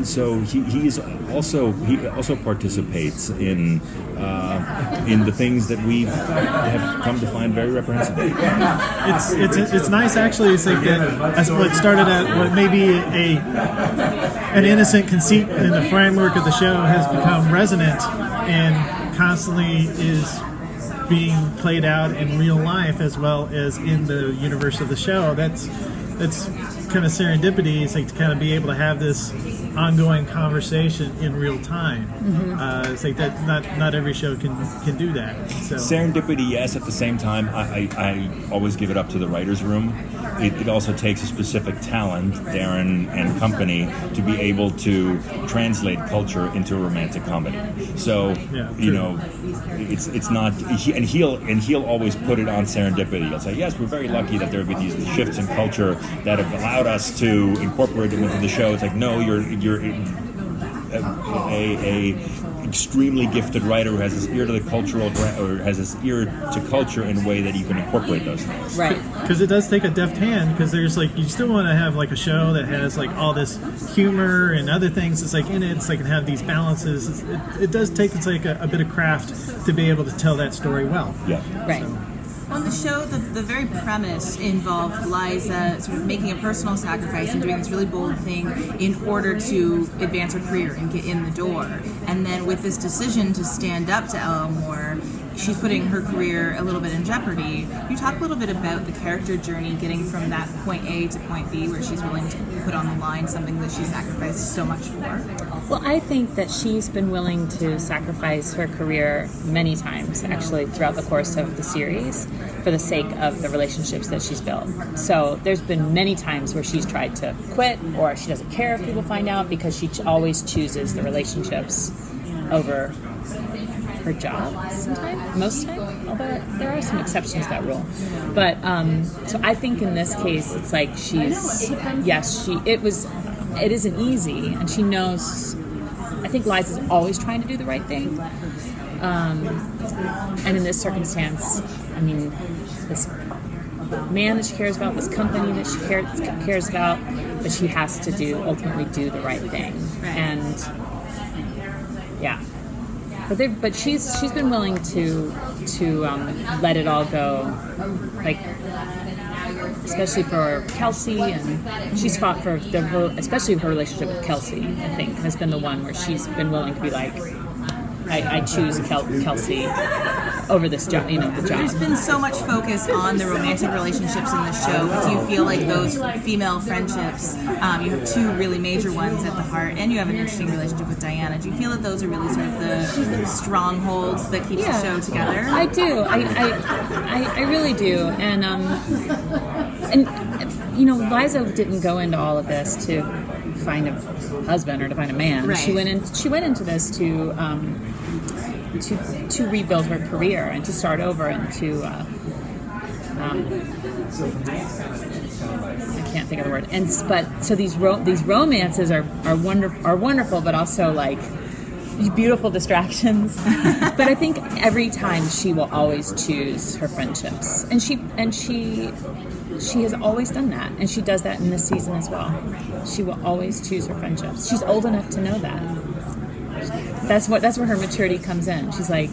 So he also participates in the things that we have come to find very reprehensible. It's nice actually. It's like that. As what started at what maybe an innocent conceit in the framework of the show has become resonant and constantly is being played out in real life as well as in the universe of the show. That's kind of serendipity. It's like to kind of be able to have this ongoing conversation in real time. It's like that. Not every show can do that. So. Serendipity, yes. At the same time, I always give it up to the writers' room. It also takes a specific talent, Darren and company, to be able to translate culture into a romantic comedy. So it's not. He'll always put it on serendipity. He'll say, yes, we're very lucky that there have been these shifts in culture that have allowed us to incorporate it into the show. It's like, no, you're a extremely gifted writer who has his ear to the cultural, or has his ear to culture in a way that you can incorporate those things. Right. Because it does take a deft hand. Because there's like, you still want to have like a show that has like all this humor and other things. It's like in it. It's like have these balances. It does take a bit of craft to be able to tell that story well. Yeah. Right. On the show, the very premise involved Liza sort of making a personal sacrifice and doing this really bold thing in order to advance her career and get in the door. And then with this decision to stand up to Elmore, she's putting her career a little bit in jeopardy. Can you talk a little bit about the character journey getting from that point A to point B, where she's willing to put on the line something that she sacrificed so much for? Well, I think that she's been willing to sacrifice her career many times, actually, throughout the course of the series, for the sake of the relationships that she's built. So there's been many times where she's tried to quit, or she doesn't care if people find out, because she always chooses the relationships over her job most time, although there are some exceptions to that rule. But so I think in this case, it's like it isn't easy, and she knows. I think Liza's always trying to do the right thing, and in this circumstance, I mean, this man that she cares about, this company that she cares about, but she has to ultimately do the right thing, and yeah. But she's been willing to let it all go, like, especially for Kelsey, and she's fought for especially her relationship with Kelsey. I think has been the one where she's been willing to be like, I choose Kelsey over this job, the job. There's been so much focus on the romantic relationships in the show. Do you feel like those female friendships, you have two really major ones at the heart, and you have an interesting relationship with Diana. Do you feel that those are really sort of the strongholds that keeps the show together? I do. I really do. And Liza didn't go into all of this to find a husband or to find a man. Right. She went into this to rebuild her career and to start over and to I can't think of the word. But so these romances are wonderful, but also like beautiful distractions. But I think every time she will always choose her friendships, and she has always done that, and she does that in this season as well. She will always choose her friendships. She's old enough to know that. That's where her maturity comes in. She's like,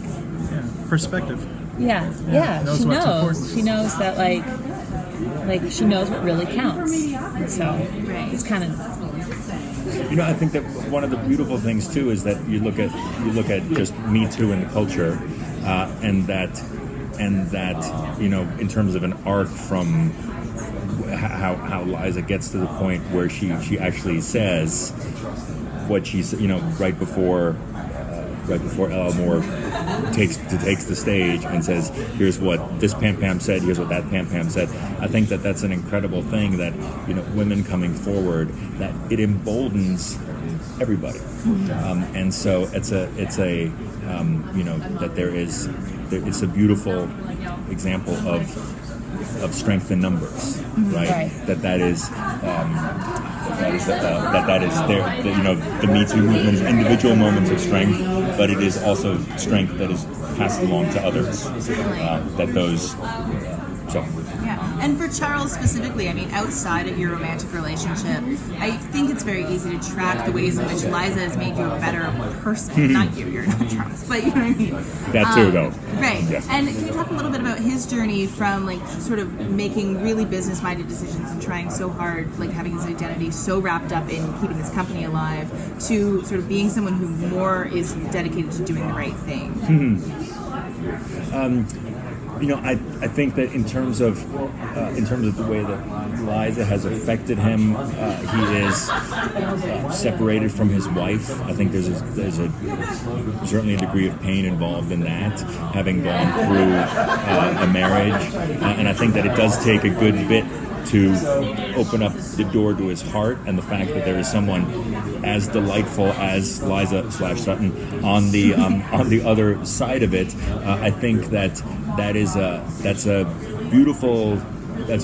perspective. Yeah. Knows She what's knows. important. She knows that like she knows what really counts. And so it's kind of. I think that one of the beautiful things too is that you look at just Me Too in the culture, and that in terms of an arc from how Liza gets to the point where she actually says what she's right before right before L.L. Moore takes the stage and says, here's what this Pam Pam said, here's what that Pam Pam said. I think that that's an incredible thing that, women coming forward, that it emboldens everybody. And so it's a that it's a beautiful example of strength in numbers, right? That is there. The Me Too movement is individual moments of strength, but it is also strength that is passed along to others. Yeah, and for Charles specifically, I mean, outside of your romantic relationship, I think it's very easy to track the ways in which Liza has made you a better person. Not you're not Charles, but you know what I mean. That too, though. Right. Yes. And can you talk a little bit about his journey from sort of making really business-minded decisions and trying so hard, having his identity so wrapped up in keeping his company alive, to sort of being someone who more is dedicated to doing the right thing? I think that in terms of the way that Liza has affected him, he is separated from his wife. I think there's certainly a degree of pain involved in that, having gone through a marriage, and I think that it does take a good bit to open up the door to his heart, and the fact that there is someone as delightful as Liza / Sutton on the other side of it. I think that's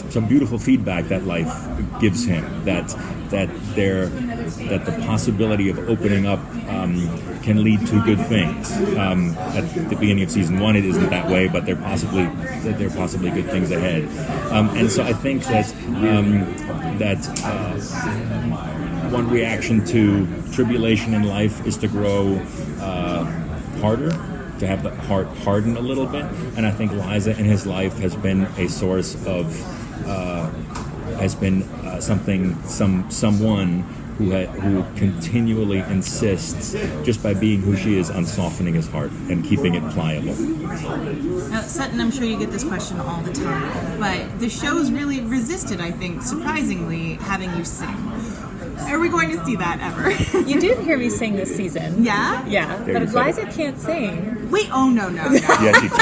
some beautiful feedback that life gives him. That the possibility of opening up can lead to good things. At the beginning of season 1, it isn't that way, but there are possibly good things ahead. And so I think that one reaction to tribulation in life is to grow harder, to have the heart harden a little bit. And I think Liza in his life has been a source of someone who continually insists, just by being who she is, on softening his heart and keeping it pliable. Now, Sutton, I'm sure you get this question all the time, but the show's really resisted, I think, surprisingly, having you sing. Are we going to see that ever? You did hear me sing this season. Yeah? Yeah, but Liza can't sing. Wait, oh, no. Yes, she can.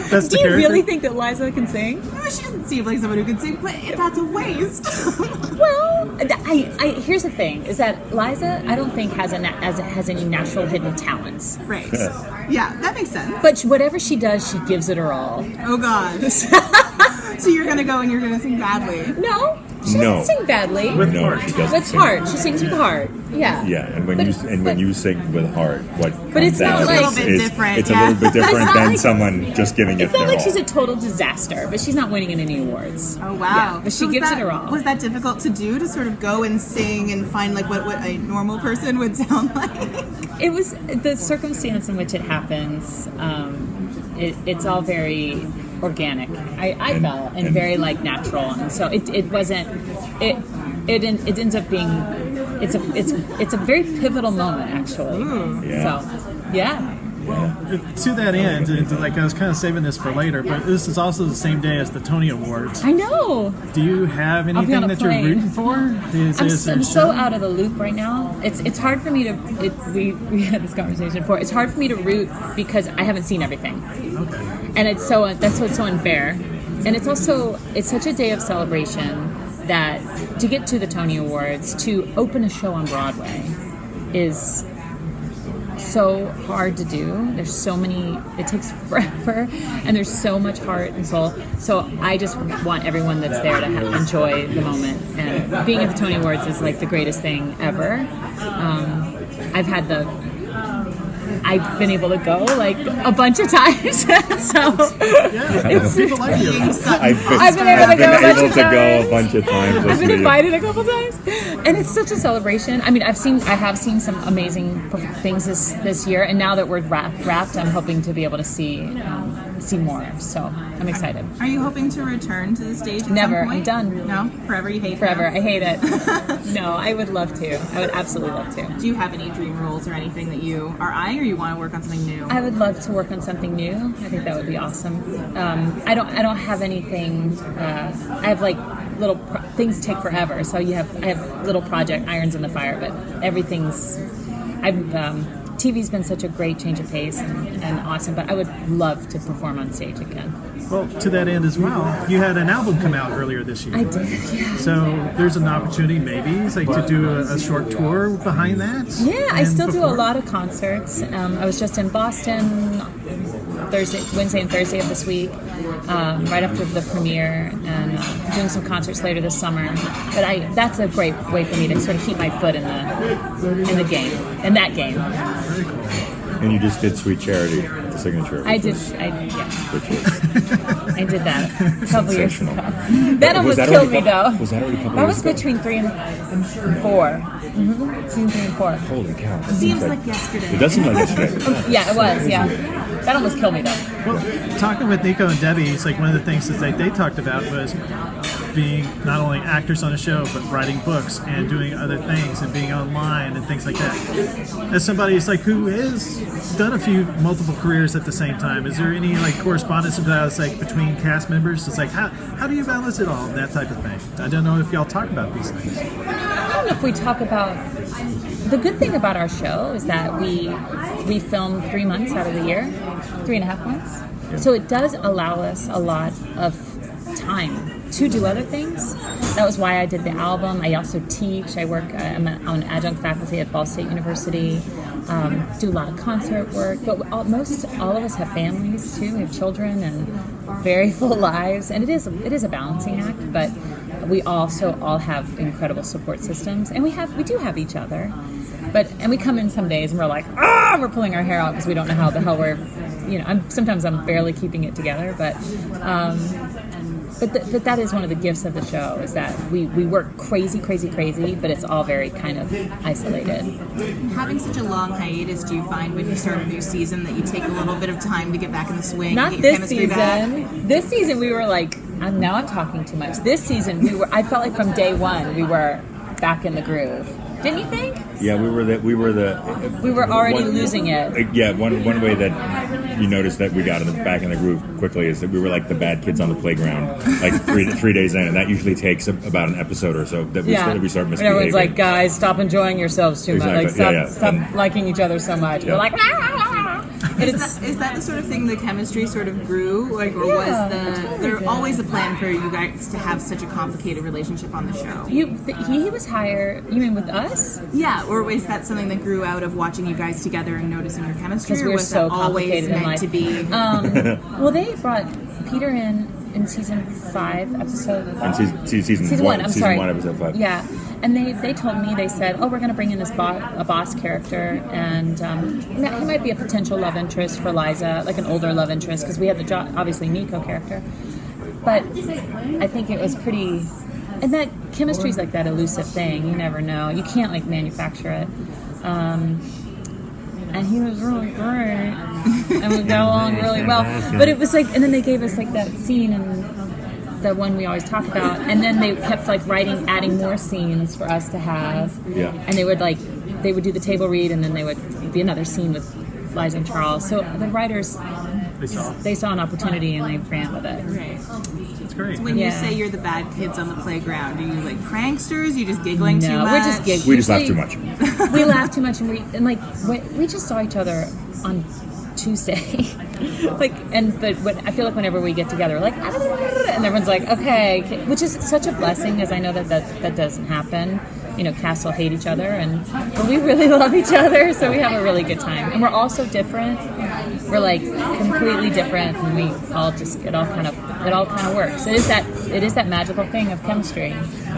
That's Do you really think that Liza can sing? Well, she doesn't seem like someone who can sing, but that's a waste. Well, here's the thing: is that Liza, I don't think has any natural hidden talents. Right. Yeah, that makes sense. But whatever she does, she gives it her all. Oh God. So you're gonna go and you're gonna sing badly? No. She doesn't sing badly. With heart. She doesn't. With heart. She sings with heart. Yeah. Yeah, and when you sing with heart, what But it's not like a little bit different. It's a little bit different not than like- someone just giving it It's not their like all. she's a total disaster, but she's not winning any awards. Oh wow! Yeah, but she So gives it her all. Was that difficult to do, to sort of go and sing and find what a normal person would sound like? It was the circumstance in which it happens. It's all very organic. I felt and very natural, and so it wasn't. It ends up being. It's a very pivotal moment, actually. Yeah. So, yeah. To that end, I was kind of saving this for later, but this is also the same day as the Tony Awards. I know. Do you have I'll be on anything a that you're plane. rooting for? I'm so out of the loop right now. It's hard for me to. We had this conversation before. It's hard for me to root because I haven't seen everything. Okay. And that's what's so unfair. And it's such a day of celebration that to get to the Tony Awards, to open a show on Broadway, is so hard to do. There's so many, it takes forever, and there's so much heart and soul. So I just want everyone that's there to enjoy the moment. And being at the Tony Awards is the greatest thing ever. I've been able to go a bunch of times. So People like you. I've been able to go a bunch of times. I've been invited a couple times, and it's such a celebration. I mean, I have seen some amazing things this year, and now that we're wrapped, I'm hoping to be able to see more. So I'm excited. Are you hoping to return to the stage at Never. some point? I'm done. No? Forever? You hate Forever. them? I hate it. No, I would love to. I would absolutely love to. Do you have any dream roles or anything that you are eyeing, or you want to work on something new? I would love to work on something new. I think that would be awesome. I don't have anything. I have little things take forever. So I have little project irons in the fire, but everything's TV's been such a great change of pace and awesome, but I would love to perform on stage again. Well, to that end as well, you had an album come out earlier this year. I did, yeah. So there's an opportunity maybe to do a short tour behind that? Yeah, I still do a lot of concerts. I was just in Boston Wednesday and Thursday of this week, right after the premiere, and doing some concerts later this summer. But that's a great way for me to sort of keep my foot in the game, in that game. Very cool. And you just did Sweet Charity, the signature. I did that a couple years ago. That almost killed me, though. Was that already a couple That years was ago? between 3 and 4. Mm-hmm. Between 3 and 4. Holy cow. Seems like yesterday. It does seem like yesterday. Yeah, it was, yeah. That almost killed me, though. Well, talking with Nico and Debbie, it's like one of the things that they talked about was being not only actors on a show, but writing books and doing other things and being online and things like that. As somebody who has done multiple careers at the same time, is there any correspondence about between cast members? It's how do you balance it all, that type of thing? I don't know if y'all talk about these things. I don't know if we talk about. The good thing about our show is that we film 3 months out of the year, 3.5 months. So it does allow us a lot of time to do other things. That was why I did the album. I also teach. I'm on adjunct faculty at Ball State University. Do a lot of concert work. But all of us have families too. We have children and very full lives. And it is a balancing act. But we also all have incredible support systems, and we do have each other. And we come in some days and we're like, we're pulling our hair out because we don't know how the hell we're, sometimes I'm barely keeping it together, but that is one of the gifts of the show, is that we work crazy, but it's all very kind of isolated. Having such a long hiatus, do you find when you start a new season that you take a little bit of time to get back in the swing? Not get this chemistry season. Back? This season we were now I'm talking too much. This season I felt like from day one we were back in the groove. Didn't you think? Yeah, we were already losing it. Yeah, one way that you noticed that we got back in the groove quickly is that we were like the bad kids on the playground, three days in, and that usually takes about an episode or so that we start misbehaving. And everyone's like, guys, stop enjoying yourselves too much. Stop liking each other so much. Yeah. We're like, Is that the sort of thing the chemistry sort of grew? Was there always a plan for you guys to have such a complicated relationship on the show? He was hired, you mean with us? Yeah, or was that something that grew out of watching you guys together and noticing your chemistry? Because we're so complicated in life. To be? Well, they brought Peter in season 5, episode 5. Season 1, episode 5. Yeah. And they told me, they said, we're going to bring in a boss character, and he might be a potential love interest for Liza, like an older love interest, because we had the obviously Nico character. But I think it was pretty, and that chemistry is like that elusive thing. You never know. You can't manufacture it. And he was really great, and we got along really well. But it was and then they gave us that scene and the one we always talk about, and then they kept adding more scenes for us to have. Yeah. And they would do the table read, and then they would be another scene with Liza and Charles. So the writers, they saw an opportunity and they ran with it. Right. It's great. So when you say you're the bad kids on the playground, are you pranksters? You just giggling too much? We're just giggling. We just laugh too much. We laugh too much, and we just saw each other on Tuesday. I feel like whenever we get together, we're and everyone's like, okay, which is such a blessing, as I know that doesn't happen. Casts will hate each other, but we really love each other, so we have a really good time. And we're all so different. We're completely different, and we all it all kind of works. It is that magical thing of chemistry.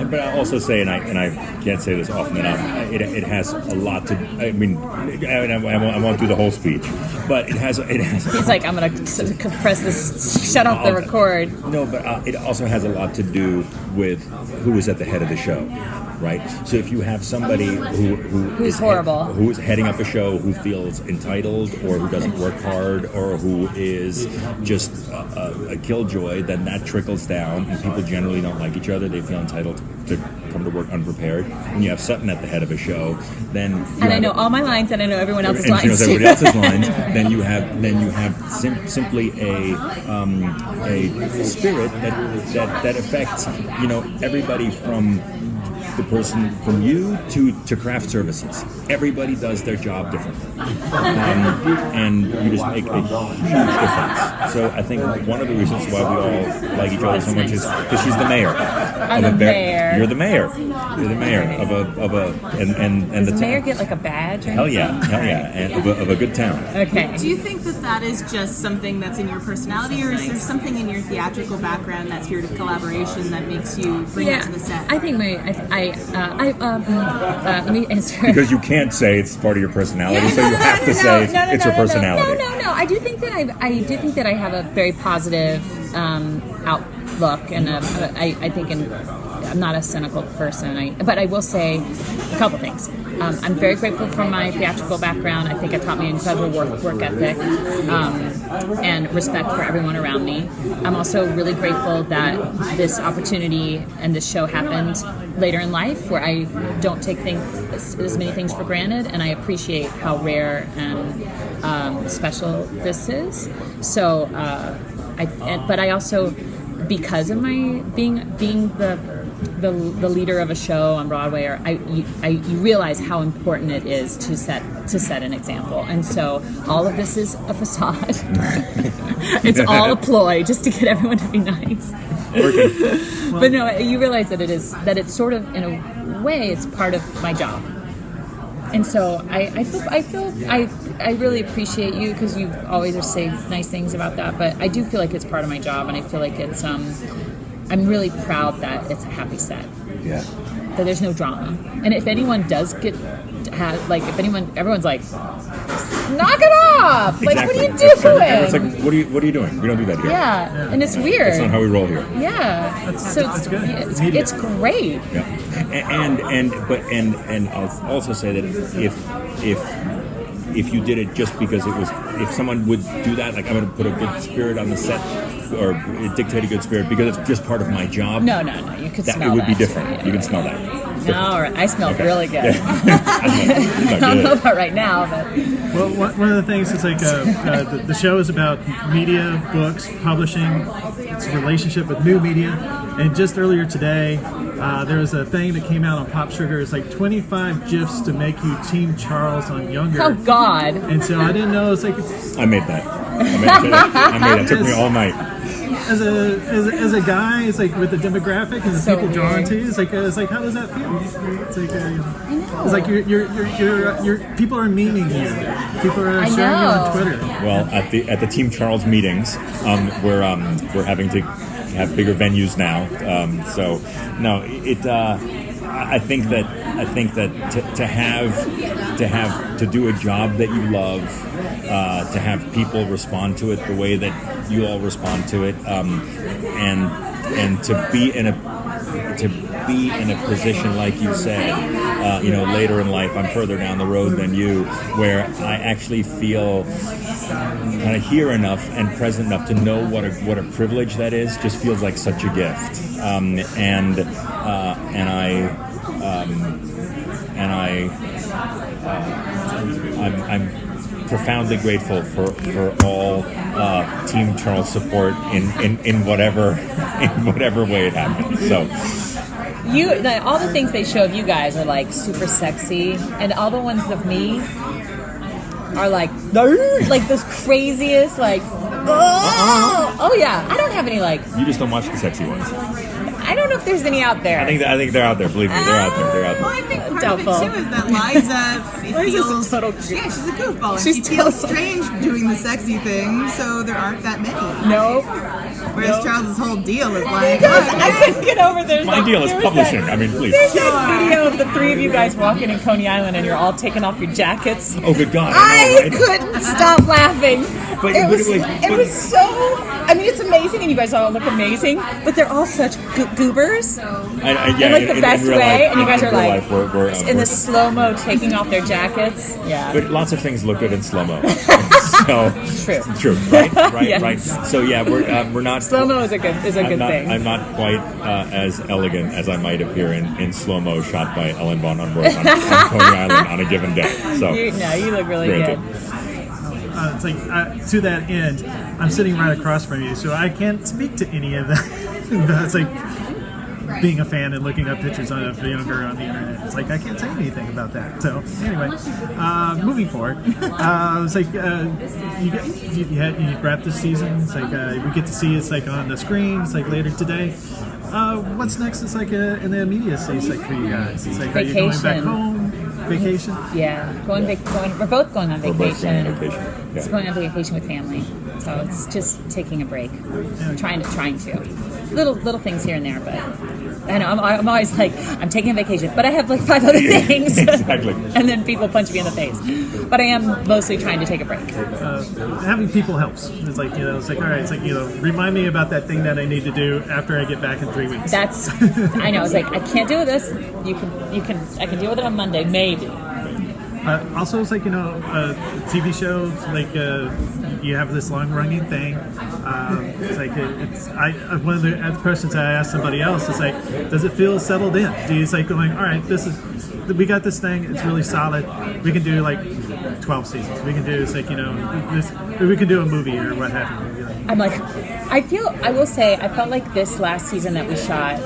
But I also say, and I can't say this often enough, it has a lot to. I mean, I won't do the whole speech, but it has. He's like, I'm gonna compress this. Shut off the record. No, but it also has a lot to do with who is at the head of the show, right? So if you have somebody who's horrible, who is heading up a show, who feels entitled, or who doesn't work hard, or who is just a killjoy, then that trickles down, and people generally don't like each other. They feel entitled to come to work unprepared. When you have Sutton at the head of a show, then I know all my lines, and I know everyone else's lines. And she knows everybody else's lines. Then you have simply a spirit that affects everybody from the person from you to craft services. Everybody does their job differently, and you just make a huge difference. So I think one of the reasons why we all like each other so much is because she's the mayor. I'm the mayor. You're the mayor. You're the mayor of a and Does the the mayor town. get like a badge? Or Hell yeah, and of a good town. Okay. Do you think that is just something that's in your personality, or is there something in your theatrical background, that spirit of collaboration, that makes you bring it to the set? I think let me answer. Because you can't say it's part of your personality, so you have to say it's your personality. No. I do think that I have a very positive outlook, and I think I'm not a cynical person. But I will say a couple things. I'm very grateful for my theatrical background. I think it taught me incredible work ethic and respect for everyone around me. I'm also really grateful that this opportunity and this show happened later in life, where I don't take as many things for granted, and I appreciate how rare and special this is. So, but I also, because of my being the leader of a show on Broadway, you realize how important it is to set an example, and so all of this is a facade. It's all a ploy just to get everyone to be nice. But no, you realize that it's sort of, in a way, it's part of my job. And so I really appreciate you, because you always say nice things about that. But I do feel like it's part of my job, and I feel like it's I'm really proud that it's a happy set. Yeah. That there's no drama. And if anyone does everyone's like, knock it off! Like, what are you doing? It's like, what are you doing? We don't do that here. Yeah, and it's weird. That's not how we roll here. Yeah, That's good. It's great. Yeah. And I'll also say that if you did it just because it was, if someone would do that, like, I'm going to put a good spirit on the set, or dictate a good spirit because it's just part of my job. No, you could smell that. It would be different. You can smell that. All right, I smell really good. Yeah. I don't know about right now, but Well, one of the things is like the show is about media, books, publishing, its relationship with new media, and just earlier today, there was a thing that came out on Pop Sugar. It's like 25 GIFs to make you Team Charles on Younger. oh God. And so I didn't know. It's like I made that. I made that. It took me all night. as a guy, it's like with the demographic and the So people drawn weird. to you. It's like how does that feel? It's like it's like you're people are memeing you. People are sharing you on Twitter. Well, at the Team Charles meetings, we're having to have bigger venues now. So no, I think that to do a job that you love, to have people respond to it the way that you all respond to it, and to be in a position, like you said, later in life, I'm further down the road than you, where I actually feel kind of here enough and present enough to know what a privilege that is. Just feels like such a gift, I'm profoundly grateful for all Team Charles support in whatever way it happens. So all the things they show of you guys are like super sexy, and all the ones of me are like this craziest, like, oh yeah. I don't have any, like, you just don't watch the sexy ones. I don't know if there's any out there. I think they're out there. Believe me, they're out there. Well, I think part Doubtful. of it too is that Liza feels a total she's a goofball. And She's she feels total- strange doing the sexy thing, so there aren't that many. Nope. Whereas Charles's whole deal is like, I couldn't get over there. My deal is publishing. I mean, please. There's that video of the three of you guys walking in Coney Island, and you're all taking off your jackets. Oh, good God! I couldn't stop laughing. But It was so. I mean, it's amazing, and you guys all look amazing, but they're all such goobers. In like the best way, and you guys are like in the slow-mo taking off their jackets. Yeah. But lots of things look good in slow-mo. So True. Right. Yes. Right. So yeah, we're not. Slow-mo is a good thing. I'm not quite as elegant as I might appear in slow-mo shot by Ellen von Unwerth on Coney Island on a given day. So you look really granted. good. It's like to that end, I'm sitting right across from you, so I can't speak to any of that. It's like being a fan and looking up pictures of younger on the internet. It's like I can't say anything about that. So anyway, moving forward, it's like you wrap this season. It's like we get to see it's like on the screen. It's like later today. What's next? It's like in the immediacy. It's like for you guys. It's like are you going back home? Vacation? Yeah, we're both going on vacation. We're both going on vacation. It's going on vacation with family, so it's just taking a break. Trying to. Little things here and there, but I know I'm always like I'm taking a vacation, but I have like 5 other things. Exactly. And then people punch me in the face. But I am mostly trying to take a break. Having people helps. It's like it's like all right. It's like remind me about that thing that I need to do after I get back in 3 weeks. That's I know. It's like I can't deal with this. I can deal with it on Monday, maybe. Also, it's like TV shows like you have this long running thing. It's like one of the questions I asked somebody else is like, does it feel settled in? Do you like going, all right, we got this thing. It's really solid. We can do like 12 seasons. We can do it's like we can do a movie or what have you. I'm like, I will say I felt like this last season that we shot.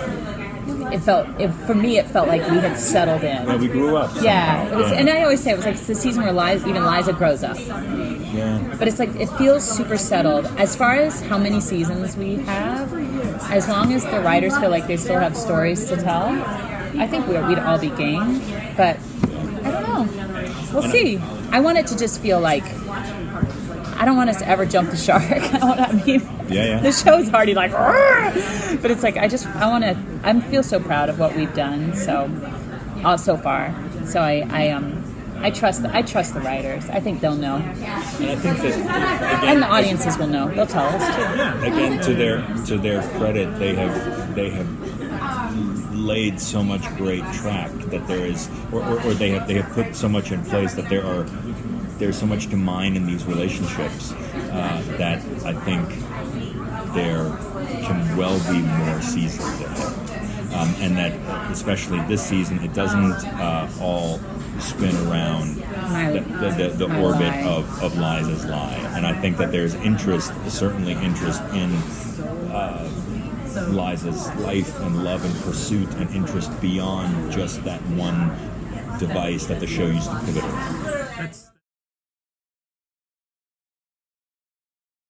For me, it felt like we had settled in. Yeah, we grew up. Yeah, and I always say it was like it's the season where Liza grows up. Yeah. But it's like it feels super settled. As far as how many seasons we have, as long as the writers feel like they still have stories to tell, I think we'd all be game. But I don't know. We'll see. I want it to just feel like I don't want us to ever jump the shark. The show's already like, but it's like I feel so proud of what we've done so far. So I trust the writers. I think they'll know, And I think that again, and the audiences will know. They'll tell us too. Again, to their credit, they have laid so much great track that there is, or they have put so much in place that there's so much to mine in these relationships that I think there can well be more seasons ahead. And that especially this season, it doesn't all spin around the orbit of Liza's lie. And I think that there's certainly interest in Liza's life and love and pursuit and interest beyond just that one device that the show used to pivot around.